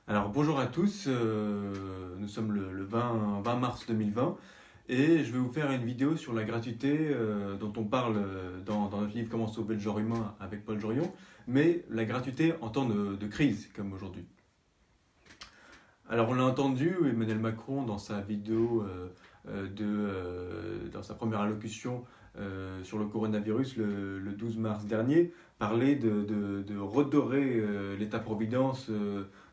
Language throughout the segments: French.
Alors bonjour à tous, nous sommes le 20 mars 2020 et je vais vous faire une vidéo sur la gratuité dont on parle dans notre livre Comment sauver le genre humain avec Paul Jorion, mais la gratuité en temps de crise comme aujourd'hui. Alors on l'a entendu, Emmanuel Macron dans sa vidéo, dans sa première allocution sur le coronavirus le 12 mars dernier, parlait de redorer l'État-providence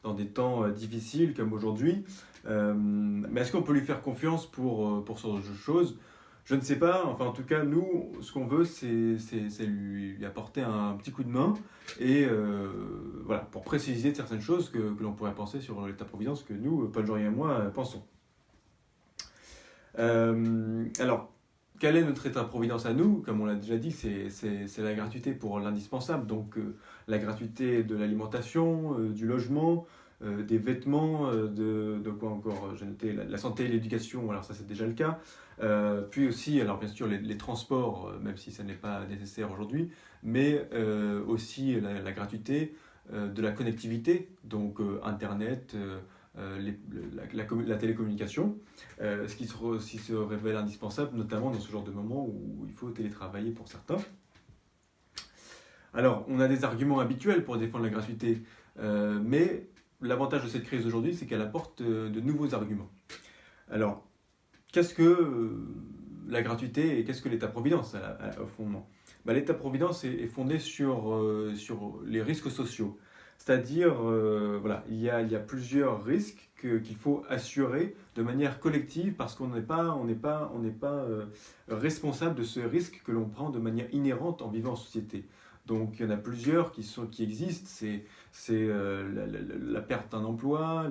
dans des temps difficiles comme aujourd'hui. Mais est-ce qu'on peut lui faire confiance pour ce genre de choses? Je ne sais pas, enfin en tout cas nous, ce qu'on veut c'est lui apporter un petit coup de main et voilà, pour préciser certaines choses que l'on pourrait penser sur l'État-providence que nous, Paul Jorien et moi, pensons. Alors, quel est notre État-providence à nous? Comme on l'a déjà dit, c'est la gratuité pour l'indispensable. Donc, la gratuité de l'alimentation, du logement, des vêtements, de quoi encore? J'ai noté la santé et l'éducation, alors ça c'est déjà le cas. Puis aussi, alors bien sûr, les transports, même si ça n'est pas nécessaire aujourd'hui, mais aussi la gratuité de la connectivité, donc Internet, la télécommunication, ce qui se révèle indispensable, notamment dans ce genre de moment où il faut télétravailler pour certains. Alors, on a des arguments habituels pour défendre la gratuité, mais l'avantage de cette crise aujourd'hui, c'est qu'elle apporte de nouveaux arguments. Alors, qu'est-ce que la gratuité et qu'est-ce que l'État-providence au fondement? L'État-providence est fondé sur les risques sociaux. C'est-à-dire, voilà, il y a plusieurs risques qu'il faut assurer de manière collective parce qu'on n'est pas responsable de ce risque que l'on prend de manière inhérente en vivant en société. Donc il y en a plusieurs qui existent. C'est la perte d'un emploi,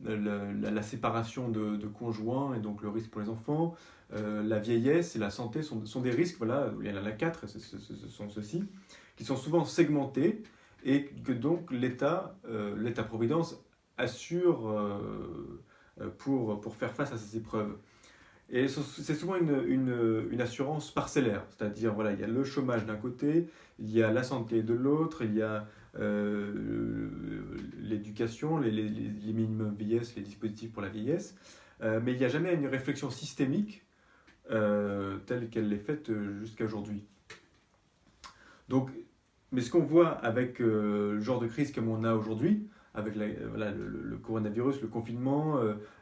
la séparation de conjoints et donc le risque pour les enfants, la vieillesse et la santé sont des risques, voilà, il y en a quatre, ce sont ceux-ci, qui sont souvent segmentés et que donc l'État-providence assure pour faire face à ces épreuves. Et c'est souvent une assurance parcellaire, c'est-à-dire voilà, il y a le chômage d'un côté, il y a la santé de l'autre, il y a l'éducation, les minimums vieillesse, les dispositifs pour la vieillesse, mais il n'y a jamais une réflexion systémique telle qu'elle est faite jusqu'à aujourd'hui. Donc, mais ce qu'on voit avec le genre de crise comme on a aujourd'hui, avec voilà, le coronavirus, le confinement,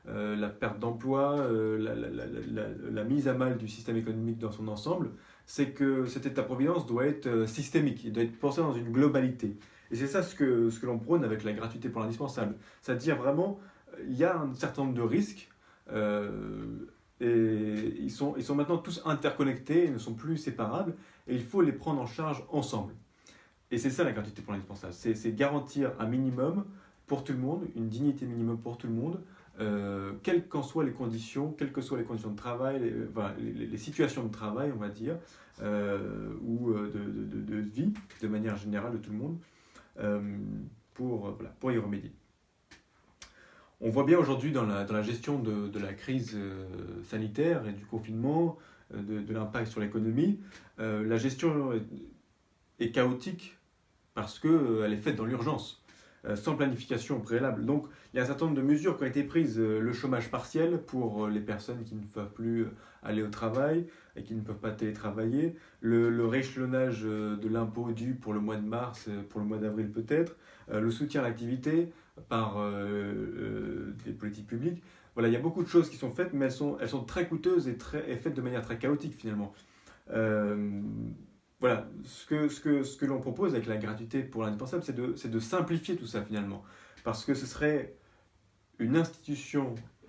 la perte d'emploi, la mise à mal du système économique dans son ensemble, c'est que cet État-providence doit être systémique, il doit être pensé dans une globalité. Et c'est ça ce que l'on prône avec la gratuité pour l'indispensable. C'est-à-dire vraiment, il y a un certain nombre de risques, et ils sont maintenant tous interconnectés, ils ne sont plus séparables, et il faut les prendre en charge ensemble. Et c'est ça la gratuité pour l'indispensable, c'est garantir un minimum pour tout le monde, une dignité minimum pour tout le monde, quelles qu'en soient les conditions, quelles que soient les conditions de travail, enfin, les situations de travail, on va dire, ou de vie, de manière générale de tout le monde, euh, voilà, pour y remédier. On voit bien aujourd'hui dans la gestion de la crise sanitaire et du confinement, de l'impact sur l'économie, la gestion est chaotique parce qu'elle est faite dans l'urgence, sans planification préalable. Donc il y a un certain nombre de mesures qui ont été prises. Le chômage partiel pour les personnes qui ne peuvent plus aller au travail et qui ne peuvent pas télétravailler, le rééchelonnage de l'impôt dû pour le mois de mars, pour le mois d'avril peut-être, le soutien à l'activité par des politiques publiques. Voilà, il y a beaucoup de choses qui sont faites, mais elles sont très coûteuses et faites de manière très chaotique finalement. Euh, voilà, ce que l'on propose avec la gratuité pour l'indispensable, c'est de simplifier tout ça finalement. Parce que ce serait une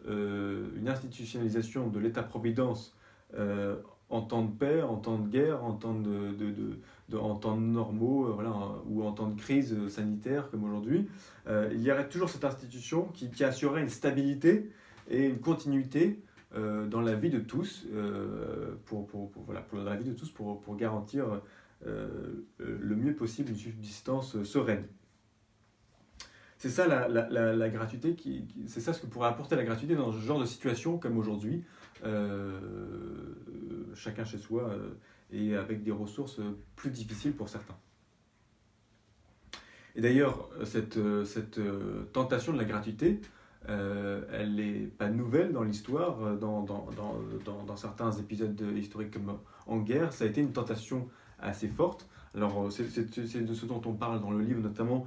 une institutionnalisation de l'État-providence en temps de paix, en temps de guerre, en temps normaux, voilà, ou en temps de crise sanitaire comme aujourd'hui. Il y aurait toujours cette institution qui assurerait une stabilité et une continuité dans la vie de tous, voilà, dans la vie de tous pour garantir le mieux possible une subsistance sereine. C'est ça la gratuité, c'est ça ce que pourrait apporter la gratuité dans ce genre de situation comme aujourd'hui, euh, chacun chez soi et avec des ressources plus difficiles pour certains. Et d'ailleurs, cette tentation de la gratuité, elle n'est pas nouvelle dans l'histoire. Dans certains épisodes historiques comme en guerre, ça a été une tentation assez forte. Alors, c'est de ce dont on parle dans le livre, notamment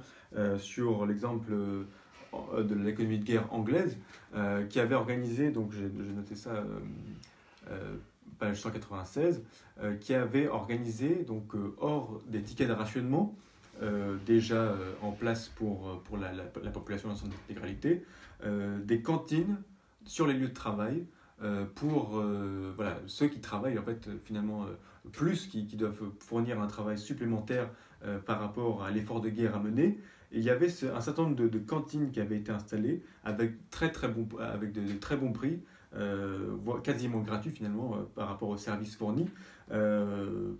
sur l'exemple de l'économie de guerre anglaise, qui avait organisé, donc j'ai noté ça, page 196, qui avait organisé, donc hors des tickets de rationnement, déjà en place pour la population dans son intégralité, des cantines sur les lieux de travail pour voilà, ceux qui travaillent en fait finalement plus, qui doivent fournir un travail supplémentaire par rapport à l'effort de guerre à mener. Et il y avait un certain nombre de cantines qui avaient été installées avec, avec de très bons prix, quasiment gratuits finalement par rapport aux services fournis,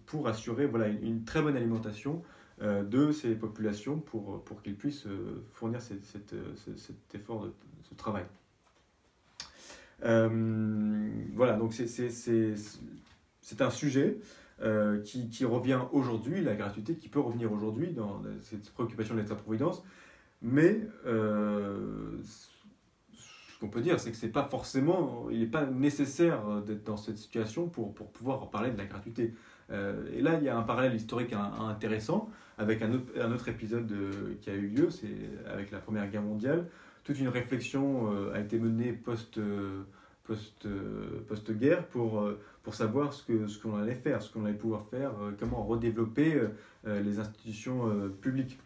pour assurer voilà, une très bonne alimentation de ces populations pour qu'ils puissent fournir cet effort ce travail. Voilà, donc c'est un sujet qui revient aujourd'hui, la gratuité qui peut revenir aujourd'hui dans cette préoccupation de l'État-providence, mais ce qu'on peut dire, c'est que c'est pas forcément, il n'est pas nécessaire d'être dans cette situation pour pouvoir parler de la gratuité. Et là, il y a un parallèle historique intéressant avec un autre épisode qui a eu lieu, c'est avec la Première Guerre mondiale. Toute une réflexion a été menée post-guerre pour savoir ce qu'on allait faire, ce qu'on allait pouvoir faire, comment redévelopper les institutions publiques.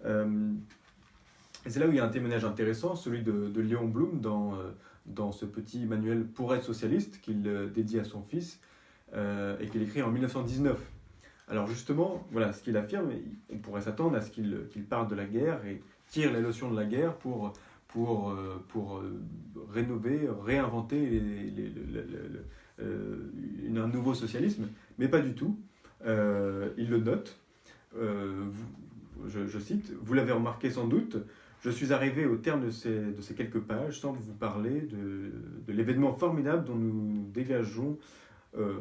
Et c'est là où il y a un témoignage intéressant, celui de Léon Blum dans ce petit manuel pour être socialiste qu'il dédie à son fils et qu'il écrit en 1919. Alors justement, voilà ce qu'il affirme, on pourrait s'attendre à ce qu'il parle de la guerre et tire les leçons de la guerre pour rénover, réinventer un nouveau socialisme, mais pas du tout. Il le note, je cite, « Vous l'avez remarqué sans doute, je suis arrivé au terme de ces quelques pages sans vous parler de l'événement formidable dont nous dégageons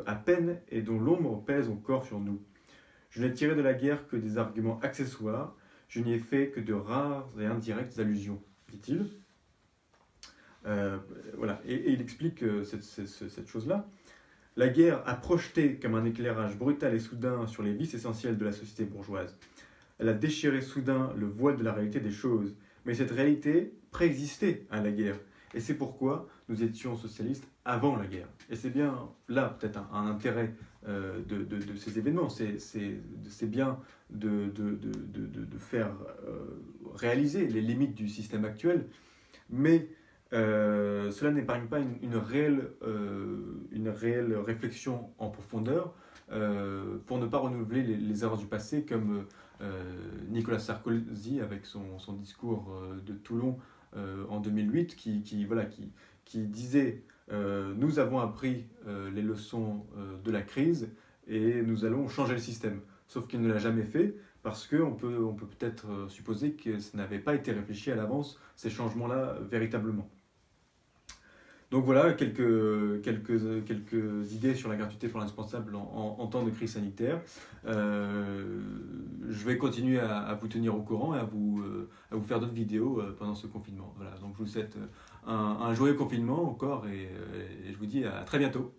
à peine et dont l'ombre pèse encore sur nous. Je n'ai tiré de la guerre que des arguments accessoires, je n'y ai fait que de rares et indirectes allusions, dit-il. » Voilà. Et il explique cette chose-là. La guerre a projeté comme un éclairage brutal et soudain sur les vices essentiels de la société bourgeoise. Elle a déchiré soudain le voile de la réalité des choses. Mais cette réalité préexistait à la guerre. Et c'est pourquoi nous étions socialistes avant la guerre. Et c'est bien là peut-être un intérêt de ces événements. C'est bien de faire réaliser les limites du système actuel. Mais cela n'épargne pas une réelle réflexion en profondeur pour ne pas renouveler les erreurs du passé, comme Nicolas Sarkozy avec son discours de Toulon en 2008 qui disait nous avons appris les leçons de la crise et nous allons changer le système. Sauf qu'il ne l'a jamais fait parce qu'on peut peut-être supposer que ça n'avait pas été réfléchi à l'avance, ces changements-là, véritablement. Donc voilà, quelques idées sur la gratuité pour l'indispensable en temps de crise sanitaire. Je vais continuer à vous tenir au courant et à vous faire d'autres vidéos pendant ce confinement. Voilà, donc je vous souhaite un joyeux confinement encore et je vous dis à très bientôt.